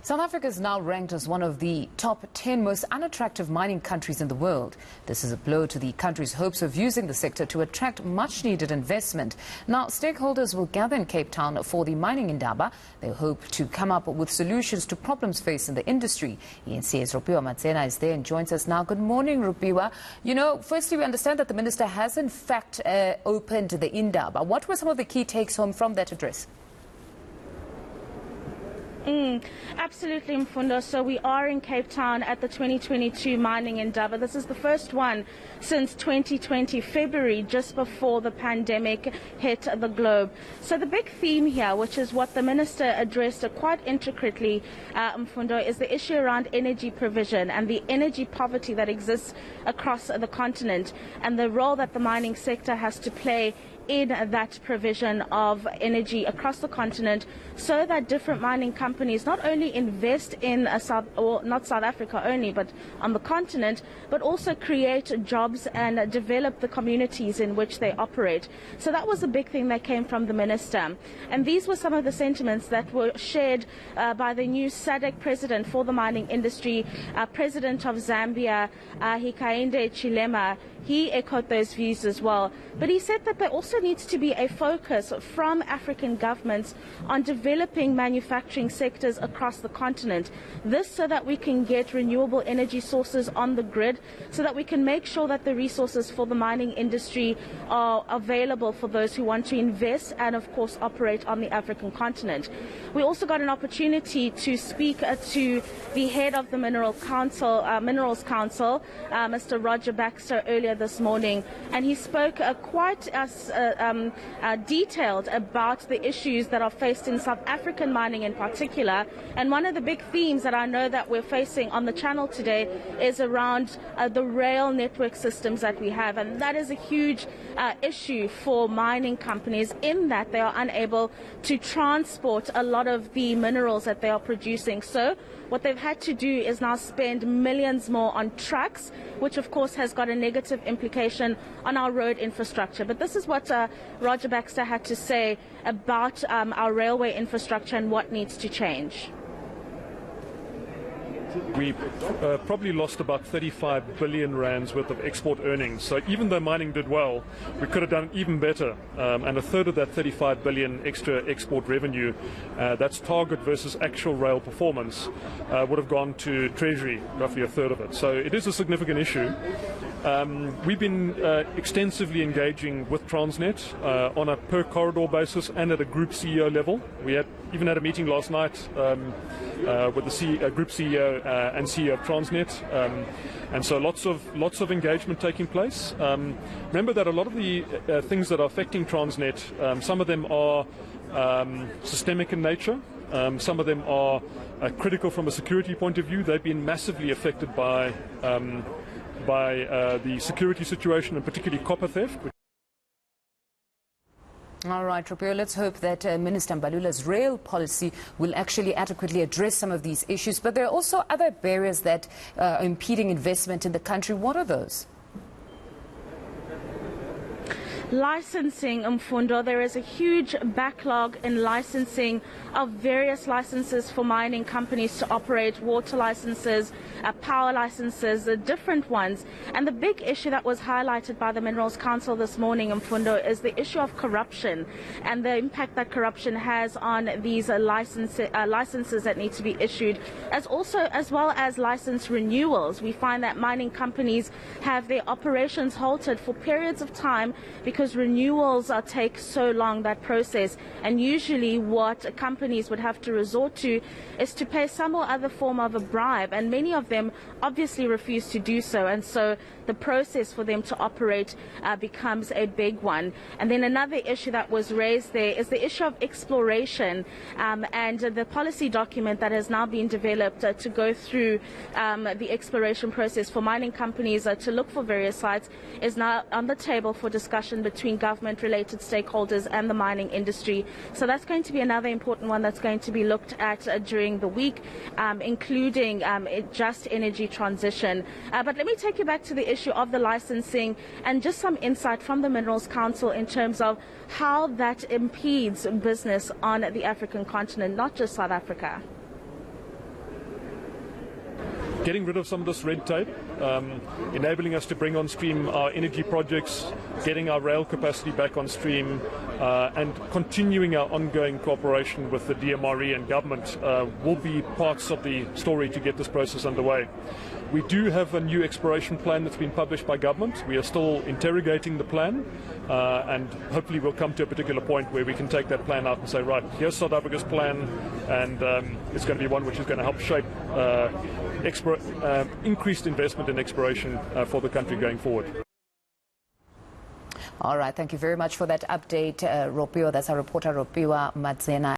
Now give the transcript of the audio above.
South Africa is now ranked as one of the top 10 most unattractive mining countries in the world. This is a blow to the country's hopes of using the sector to attract much-needed investment. Now, stakeholders will gather in Cape Town for the mining Indaba. They hope to come up with solutions to problems facing the industry. eNCA's Rhofhiwa Madzena is there and joins us now. Good morning, Rhofhiwa. Firstly, we understand that the minister has in fact opened the Indaba. What were some of the key takes home from that address? Absolutely, Mfundo. So we are in Cape Town at the 2022 mining Indaba. This is the first one since 2020 February, just before the pandemic hit the globe. So the big theme here, which is what the minister addressed quite intricately, Mfundo, is the issue around energy provision and the energy poverty that exists across the continent, and the role that the mining sector has to play in that provision of energy across the continent, so that different mining companies not only invest in not South Africa only, but on the continent, but also create jobs and develop the communities in which they operate. So that was a big thing that came from the minister. And these were some of the sentiments that were shared by the new SADC president for the mining industry, president of Zambia, Hakainde Hichilema. He echoed those views as well. But he said that there also needs to be a focus from African governments on developing manufacturing sectors across the continent. This so that we can get renewable energy sources on the grid, so that we can make sure that the resources for the mining industry are available for those who want to invest and, of course, operate on the African continent. We also got an opportunity to speak to the head of the Minerals Council, Mr. Roger Baxter, earlier this morning, and he spoke quite detailed about the issues that are faced in South African mining in particular. And one of the big themes that I know that we're facing on the channel today is around the rail network systems that we have, and that is a huge issue for mining companies, in that they are unable to transport a lot of the minerals that they are producing. So what they've had to do is now spend millions more on trucks, which of course has got a negative implication on our road infrastructure. But this is what Roger Baxter had to say about our railway infrastructure and what needs to change. We probably lost about 35 billion rands worth of export earnings. So even though mining did well, we could have done even better. And a third of that 35 billion extra export revenue, that's target versus actual rail performance, would have gone to Treasury, roughly a third of it. So it is a significant issue. We've been extensively engaging with Transnet on a per corridor basis and at a group CEO level. We even had a meeting last night with the group CEO and CEO of Transnet, and so lots of engagement taking place. Remember that a lot of the things that are affecting Transnet, some of them are systemic in nature. Some of them are critical from a security point of view. They've been massively affected by the security situation, and particularly copper theft. All right, Rhofhiwa, let's hope that Minister Mbalula's rail policy will actually adequately address some of these issues. But there are also other barriers that are impeding investment in the country. What are those? Licensing, Mfundo. There is a huge backlog in licensing of various licenses for mining companies to operate, water licenses, power licenses, different ones. And the big issue that was highlighted by the Minerals Council this morning, Mfundo, is the issue of corruption and the impact that corruption has on these licenses that need to be issued, as well as license renewals. We find that mining companies have their operations halted for periods of time because renewals take so long, that process. And usually what companies would have to resort to is to pay some or other form of a bribe, and many of them obviously refuse to do so, and so the process for them to operate becomes a big one. And then another issue that was raised there is the issue of exploration, and the policy document that has now been developed to go through the exploration process for mining companies to look for various sites is now on the table for discussion between government-related stakeholders and the mining industry. So that's going to be another important one that's going to be looked at during the week, including just energy transition. But let me take you back to the issue of the licensing and just some insight from the Minerals Council in terms of how that impedes business on the African continent, not just South Africa. getting rid of some of this red tape, enabling us to bring on stream our energy projects, getting our rail capacity back on stream, and continuing our ongoing cooperation with the DMRE and government will be parts of the story to get this process underway. We do have a new exploration plan that's been published by government. We are still interrogating the plan, and hopefully we'll come to a particular point where we can take that plan out and say, right, here's South Africa's plan, and it's going to be one which is going to help shape increased investment in exploration for the country going forward. All right, thank you very much for that update, Rhofhiwa. That's our reporter, Rhofhiwa Madzena.